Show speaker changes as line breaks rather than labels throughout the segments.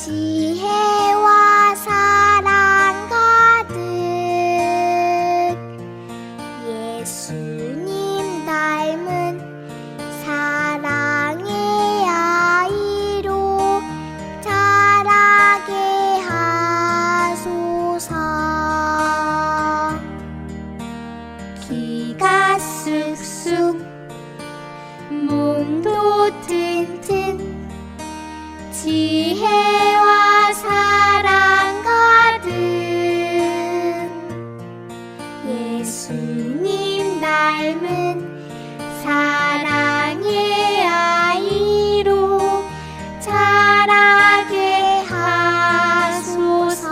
지혜와 사랑 가득 예수님 닮은 사랑의 아이로 자라게 하소서. 키가 쑥쑥 몸도 튼튼 지혜와 사랑 가득 예수님 닮은 사랑의 아이로 자라게 하소서.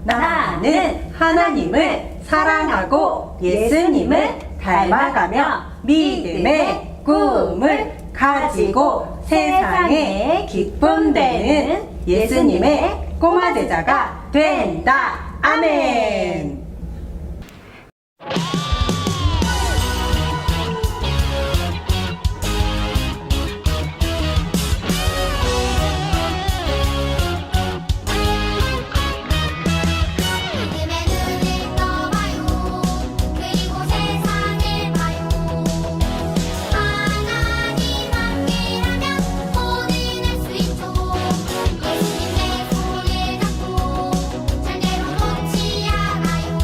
나는 하나님을 사랑하고 예수님을 닮아가며 믿음의 꿈을 가지고 세상에 기쁨 되는 예수님의 꼬마 제자가 된다. 아멘.
예수님의 손을 잡고 절대로 놓지 않아요.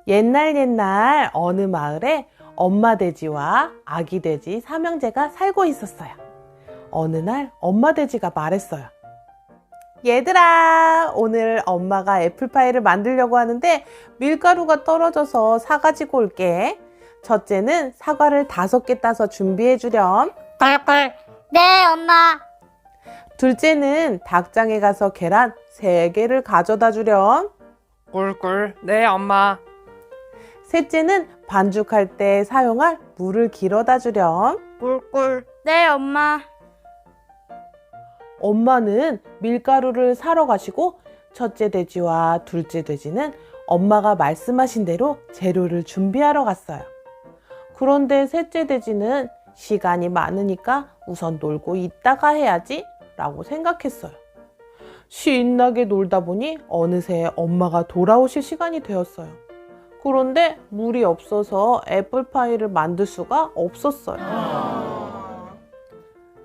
옛날 어느 마을에 엄마 돼지와 아기 돼지 삼형제가 살고 있었어요. 어느 날 엄마 돼지가 말했어요. 얘들아, 오늘 엄마가 애플파이를 만들려고 하는데 밀가루가 떨어져서 사가지고 올게. 첫째는 사과를 5개 따서 준비해 주렴.
꿀꿀. 네, 엄마.
둘째는 닭장에 가서 계란 3개를 가져다 주렴.
꿀꿀. 네, 엄마.
셋째는 반죽할 때 사용할 물을 길어다 주렴.
꿀꿀.
네, 엄마.
엄마는 밀가루를 사러 가시고 첫째 돼지와 둘째 돼지는 엄마가 말씀하신 대로 재료를 준비하러 갔어요. 그런데 셋째 돼지는 시간이 많으니까 우선 놀고 있다가 해야지 라고 생각했어요. 신나게 놀다 보니 어느새 엄마가 돌아오실 시간이 되었어요. 그런데 물이 없어서 애플파이를 만들 수가 없었어요.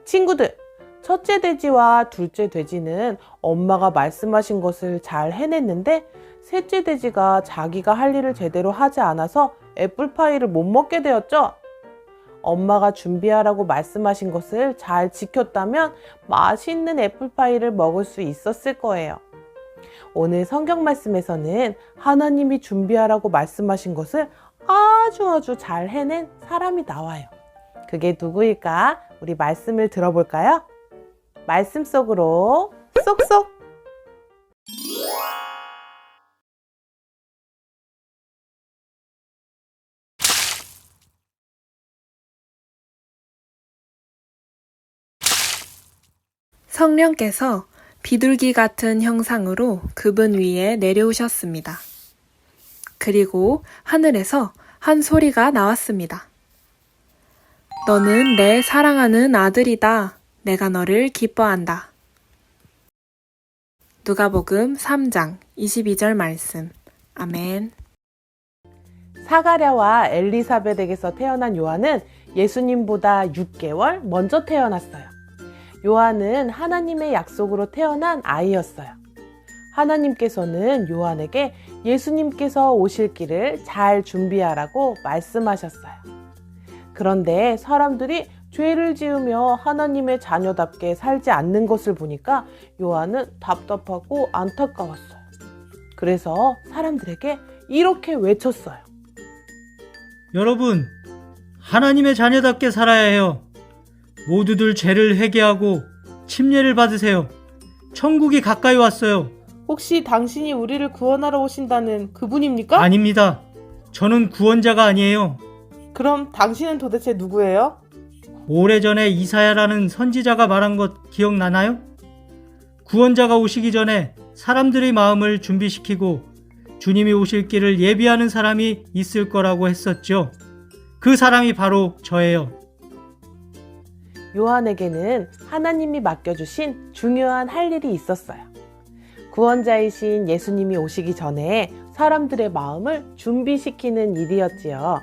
친구들, 첫째 돼지와 둘째 돼지는 엄마가 말씀하신 것을 잘 해냈는데 셋째 돼지가 자기가 할 일을 제대로 하지 않아서 애플파이를 못 먹게 되었죠. 엄마가 준비하라고 말씀하신 것을 잘 지켰다면 맛있는 애플파이를 먹을 수 있었을 거예요. 오늘 성경 말씀에서는 하나님이 준비하라고 말씀하신 것을 아주 잘 해낸 사람이 나와요. 그게 누구일까? 우리 말씀을 들어볼까요? 말씀 속으로 쏙쏙!
성령께서 비둘기 같은 형상으로 그분 위에 내려오셨습니다. 그리고 하늘에서 한 소리가 나왔습니다. 너는 내 사랑하는 아들이다. 내가 너를 기뻐한다. 누가복음 3장 22절 말씀. 아멘.
사가랴와 엘리사벳에게서 태어난 요한은 예수님보다 6개월 먼저 태어났어요. 요한은 하나님의 약속으로 태어난 아이였어요. 하나님께서는 요한에게 예수님께서 오실 길을 잘 준비하라고 말씀하셨어요. 그런데 사람들이 죄를 지으며 하나님의 자녀답게 살지 않는 것을 보니까 요한은 답답하고 안타까웠어요. 그래서 사람들에게 이렇게 외쳤어요.
여러분, 하나님의 자녀답게 살아야 해요. 모두들 죄를 회개하고 침례를 받으세요. 천국이 가까이 왔어요.
혹시 당신이 우리를 구원하러 오신다는 그분입니까?
아닙니다. 저는 구원자가 아니에요.
그럼 당신은 도대체 누구예요?
오래전에 이사야라는 선지자가 말한 것 기억나나요? 구원자가 오시기 전에 사람들의 마음을 준비시키고 주님이 오실 길을 예비하는 사람이 있을 거라고 했었죠. 그 사람이 바로 저예요.
요한에게는 하나님이 맡겨주신 중요한 할 일이 있었어요. 구원자이신 예수님이 오시기 전에 사람들의 마음을 준비시키는 일이었지요.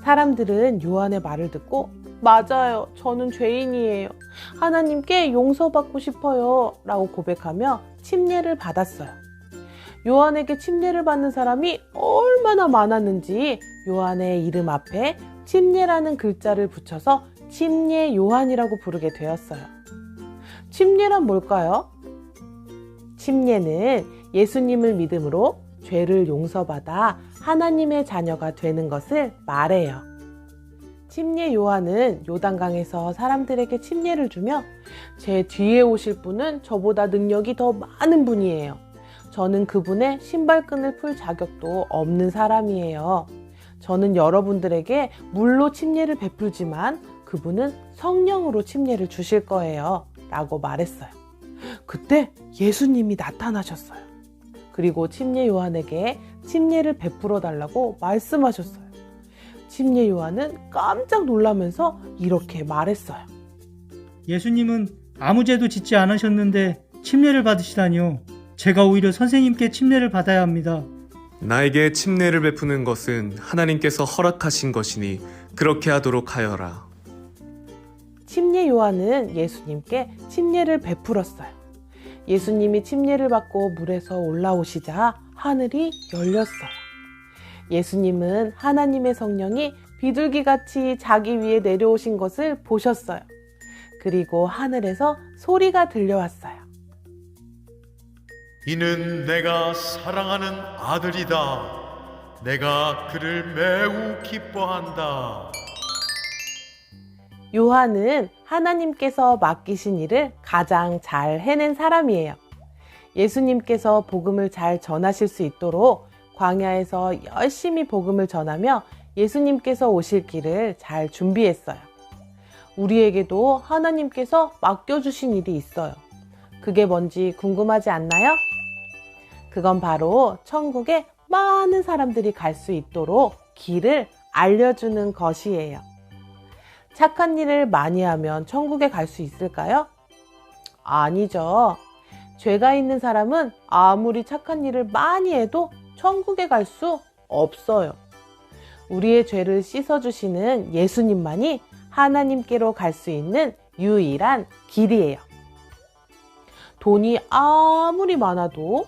사람들은 요한의 말을 듣고 맞아요, 저는 죄인이에요. 하나님께 용서받고 싶어요 라고 고백하며 침례를 받았어요. 요한에게 침례를 받는 사람이 얼마나 많았는지 요한의 이름 앞에 침례라는 글자를 붙여서 침례 요한이라고 부르게 되었어요. 침례란 뭘까요? 침례는 예수님을 믿음으로 죄를 용서받아 하나님의 자녀가 되는 것을 말해요. 침례 요한은 요단강에서 사람들에게 침례를 주며 제 뒤에 오실 분은 저보다 능력이 더 많은 분이에요. 저는 그분의 신발끈을 풀 자격도 없는 사람이에요. 저는 여러분들에게 물로 침례를 베풀지만 그분은 성령으로 침례를 주실 거예요 라고 말했어요. 그때 예수님이 나타나셨어요. 그리고 침례 요한에게 침례를 베풀어 달라고 말씀하셨어요. 침례 요한은 깜짝 놀라면서 이렇게 말했어요.
예수님은 아무 죄도 짓지 않으셨는데 침례를 받으시다니요. 제가 오히려 선생님께 침례를 받아야 합니다.
나에게 침례를 베푸는 것은 하나님께서 허락하신 것이니 그렇게 하도록 하여라.
침례 요한은 예수님께 침례를 베풀었어요. 예수님이 침례를 받고 물에서 올라오시자 하늘이 열렸어요. 예수님은 하나님의 성령이 비둘기같이 자기 위에 내려오신 것을 보셨어요. 그리고 하늘에서 소리가 들려왔어요.
이는 내가 사랑하는 아들이다. 내가 그를 매우 기뻐한다.
요한은 하나님께서 맡기신 일을 가장 잘 해낸 사람이에요. 예수님께서 복음을 잘 전하실 수 있도록 광야에서 열심히 복음을 전하며 예수님께서 오실 길을 잘 준비했어요. 우리에게도 하나님께서 맡겨주신 일이 있어요. 그게 뭔지 궁금하지 않나요? 그건 바로 천국에 많은 사람들이 갈 수 있도록 길을 알려주는 것이에요. 착한 일을 많이 하면 천국에 갈 수 있을까요? 아니죠. 죄가 있는 사람은 아무리 착한 일을 많이 해도 천국에 갈 수 없어요. 우리의 죄를 씻어주시는 예수님만이 하나님께로 갈 수 있는 유일한 길이에요. 돈이 아무리 많아도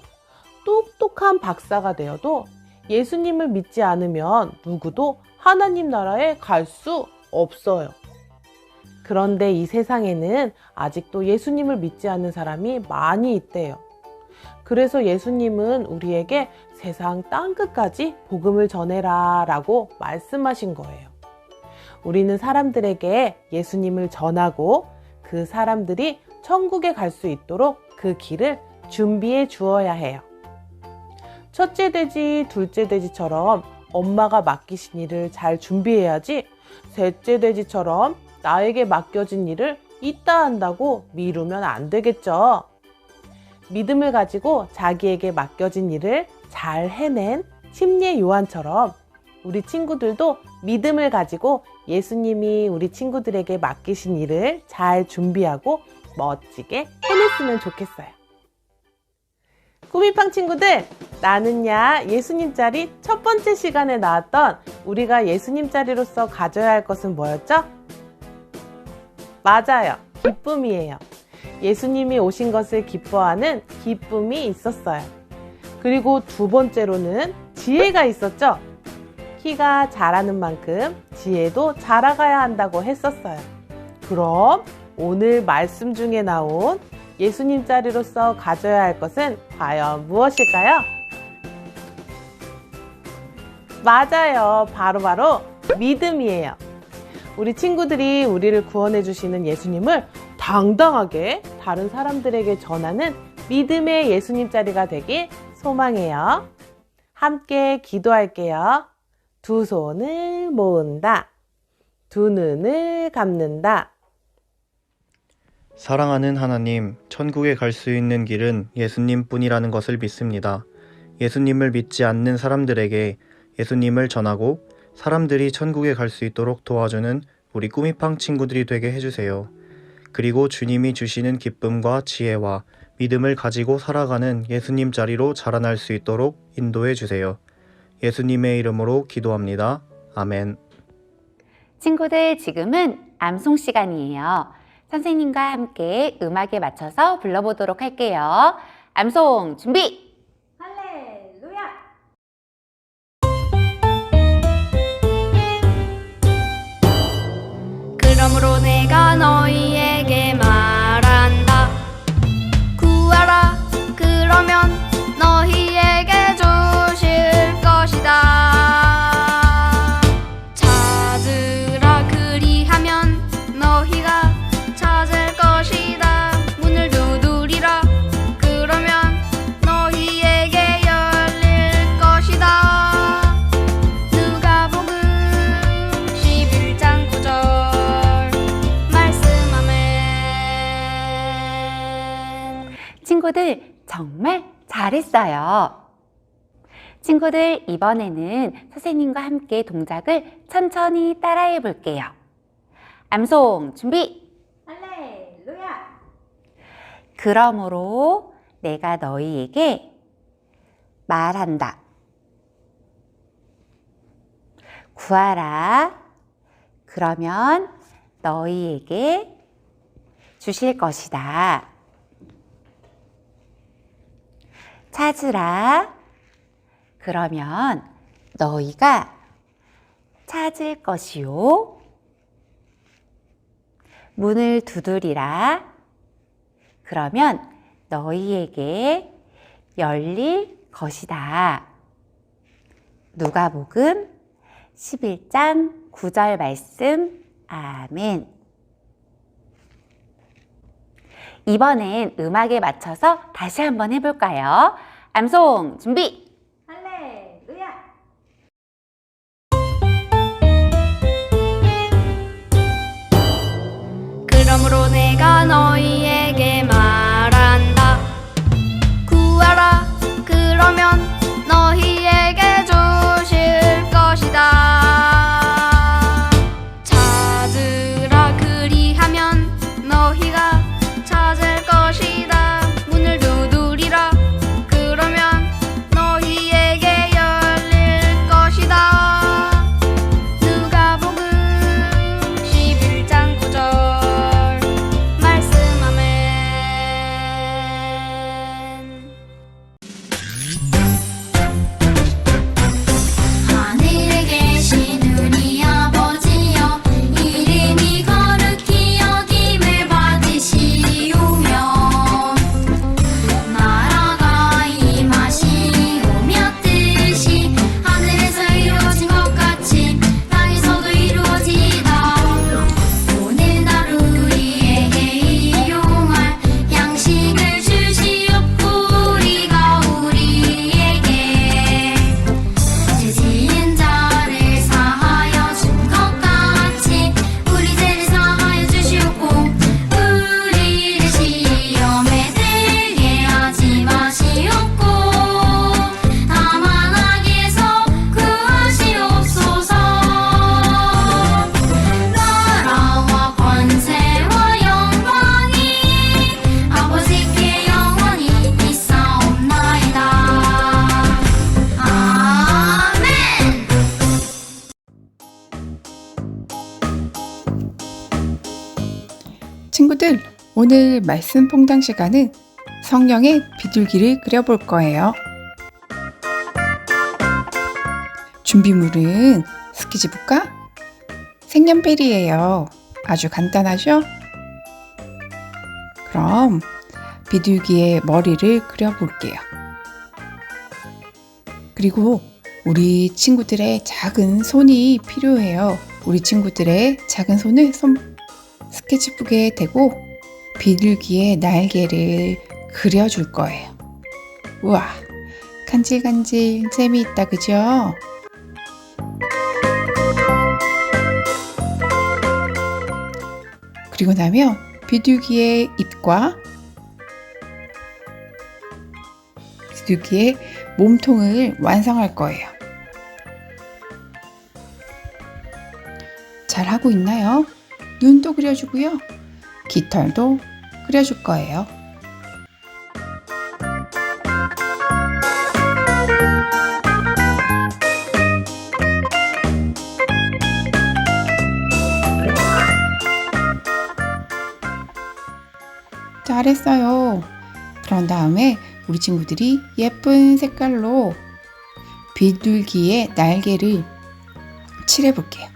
똑똑한 박사가 되어도 예수님을 믿지 않으면 누구도 하나님 나라에 갈 수 없어요. 그런데 이 세상에는 아직도 예수님을 믿지 않는 사람이 많이 있대요. 그래서 예수님은 우리에게 세상 땅끝까지 복음을 전해라 라고 말씀하신 거예요. 우리는 사람들에게 예수님을 전하고 그 사람들이 천국에 갈 수 있도록 그 길을 준비해 주어야 해요. 첫째 돼지, 둘째 돼지처럼 엄마가 맡기신 일을 잘 준비해야지 셋째 돼지처럼 나에게 맡겨진 일을 이따 한다고 미루면 안 되겠죠. 믿음을 가지고 자기에게 맡겨진 일을 잘 해낸 침례 요한처럼 우리 친구들도 믿음을 가지고 예수님이 우리 친구들에게 맡기신 일을 잘 준비하고 멋지게 해냈으면 좋겠어요. 꾸미팡 친구들, 나는야 예수님 자리 첫 번째 시간에 나왔던 우리가 예수님 자리로서 가져야 할 것은 뭐였죠? 맞아요. 기쁨이에요. 예수님이 오신 것을 기뻐하는 기쁨이 있었어요. 그리고 두 번째로는 지혜가 있었죠. 키가 자라는 만큼 지혜도 자라가야 한다고 했었어요. 그럼 오늘 말씀 중에 나온 예수님 자리로서 가져야 할 것은 과연 무엇일까요? 맞아요. 바로 믿음이에요. 우리 친구들이 우리를 구원해 주시는 예수님을 당당하게 다른 사람들에게 전하는 믿음의 예수님 자리가 되길 소망해요. 함께 기도할게요. 두 손을 모은다. 두 눈을 감는다.
사랑하는 하나님, 천국에 갈 수 있는 길은 예수님 뿐이라는 것을 믿습니다. 예수님을 믿지 않는 사람들에게 예수님을 전하고 사람들이 천국에 갈 수 있도록 도와주는 우리 꾸미팡 친구들이 되게 해주세요. 그리고 주님이 주시는 기쁨과 지혜와 믿음을 가지고 살아가는 예수님 자리로 자라날 수 있도록 인도해 주세요. 예수님의 이름으로 기도합니다. 아멘.
친구들, 지금은 암송 시간이에요. 선생님과 함께 음악에 맞춰서 불러보도록 할게요. 암송 준비!
할렐루야!
그러므로 내가 너희에게 말한다. 구하라. 그러면 너희에게 주실 것이다. 찾으라. 그리하면 너희가 찾을 것이다. 문을 두드리라. 그러면 너희에게 열릴 것이다. 누가복음 11장 9절 말씀하면.
친구들, 정말 잘했어요. 친구들, 이번에는 선생님과 함께 동작을 천천히 따라해 볼게요. 암송 준비!
할렐루야!
그러므로 내가 너희에게 말한다. 구하라. 그러면 너희에게 주실 것이다. 찾으라. 그러면 너희가 찾을 것이요. 문을 두드리라. 그러면 너희에게 열릴 것이다. 누가복음 11장 9절 말씀. 아멘. 이번엔 음악에 맞춰서 다시 한번 해볼까요? 암송 준비!
할렐루야.
그러므로 내가 너희에게 말한다. 구하라. 그러면 너희에게 주실 것이다. 찾으라. 그리하면 너희가 찾을 것이다. 문을 두드리라. 그러면 너희에게 열릴 것이다. 누가복음 11장 9절 말씀. 아멘.
하늘에 계신 우리 아버지여, 이름이 거룩히 여김을 받으시오며, 나라가 임하시오며, 뜻이 하늘에서 이루어진 것 같이 땅에서도 이루어지이다. 오늘날 우리에게 일용할 양식을 주시옵고, 우리가 우리에게 죄 지은 자를 사하여 준 것 같이 우리 죄를 사하여 주시옵고, 우리를 시험에 들게 하지 마시옵고, 다만 악에서 구하시옵소서. 나라와 권세와 영광이 아버지께 영원히 있사옵나이다. 아멘.
친구들, 오늘 말씀 퐁당 시간은 성령의 비둘기를 그려볼 거예요. 준비물은 스케치북과 색연필이에요. 아주 간단하죠? 그럼 비둘기의 머리를 그려볼게요. 그리고 우리 친구들의 작은 손이 필요해요. 우리 친구들의 작은 손을 스케치북에 대고 비둘기의 날개를 그려줄 거예요. 우와, 간질간질 재미있다, 그죠? 그리고 나면 비둘기의 입과 비둘기의 몸통을 완성할 거예요. 잘 하고 있나요? 눈도 그려주고요. 깃털도 그려줄 거예요. 잘했어요. 그런 다음에 우리 친구들이 예쁜 색깔로 비둘기의 날개를 칠해볼게요.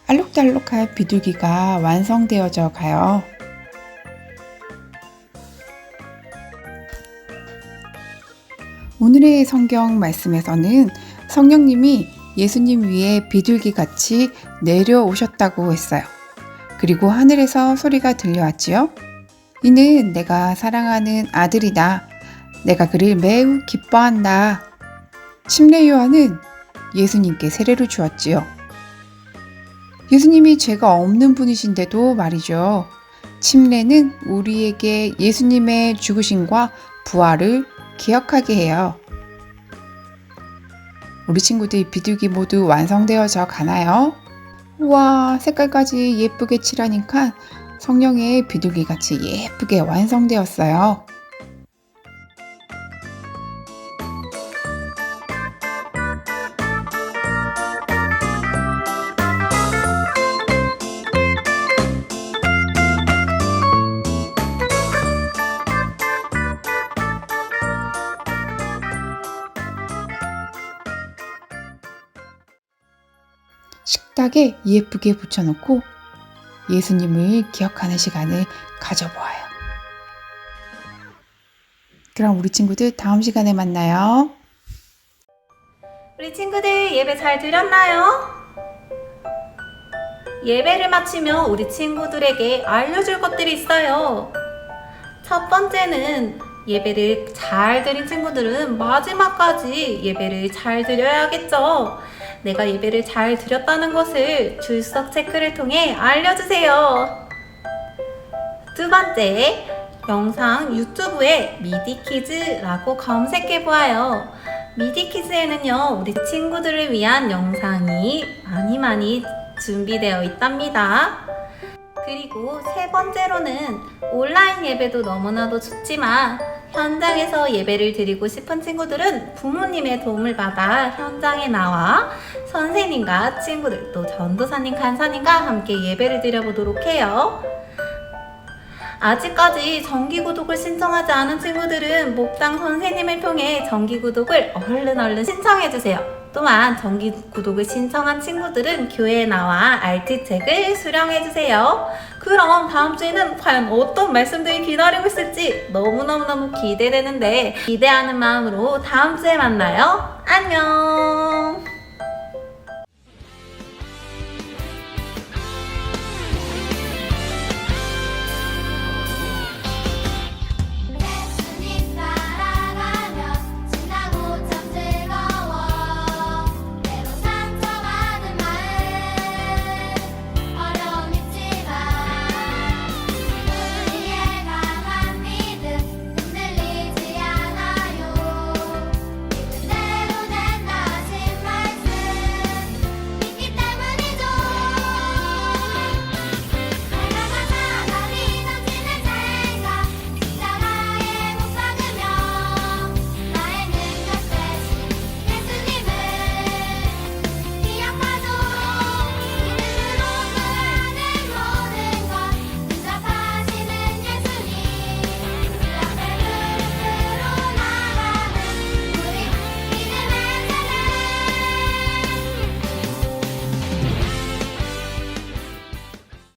알록달록한 비둘기가 완성되어져 가요. 오늘의 성경 말씀에서는 성령님이 예수님 위에 비둘기같이 내려오셨다고 했어요. 그리고 하늘에서 소리가 들려왔지요. 이는 내가 사랑하는 아들이다. 내가 그를 매우 기뻐한다. 침례 요한은 예수님께 세례를 주었지요. 예수님이 죄가 없는 분이신데도 말이죠. 침례는 우리에게 예수님의 죽으심과 부활을 기억하게 해요. 우리 친구들 비둘기 모두 완성되어져 가나요? 우와, 색깔까지 예쁘게 칠하니까 성령의 비둘기같이 예쁘게 완성되었어요. 식탁에 예쁘게 붙여놓고 예수님을 기억하는 시간을 가져보아요. 그럼 우리 친구들 다음 시간에 만나요.
우리 친구들 예배 잘 드렸나요? 예배를 마치면 우리 친구들에게 알려줄 것들이 있어요. 첫 번째는 예배를 잘 드린 친구들은 마지막까지 예배를 잘 드려야겠죠. 내가 예배를 잘 드렸다는 것을 출석 체크를 통해 알려주세요. 두 번째, 영상 유튜브에 미디키즈라고 검색해 보아요. 미디키즈에는요, 우리 친구들을 위한 영상이 많이 준비되어 있답니다. 그리고 세 번째로는 온라인 예배도 너무나도 좋지만 현장에서 예배를 드리고 싶은 친구들은 부모님의 도움을 받아 현장에 나와 선생님과 친구들 또 전도사님, 간사님과 함께 예배를 드려보도록 해요. 아직까지 정기구독을 신청하지 않은 친구들은 목당 선생님을 통해 정기구독을 얼른 신청해주세요. 또한 정기구독을 신청한 친구들은 교회에 나와 RT책을 수령해주세요. 그럼 다음 주에는 과연 어떤 말씀들이 기다리고 있을지 너무너무 기대되는데 기대하는 마음으로 다음 주에 만나요. 안녕.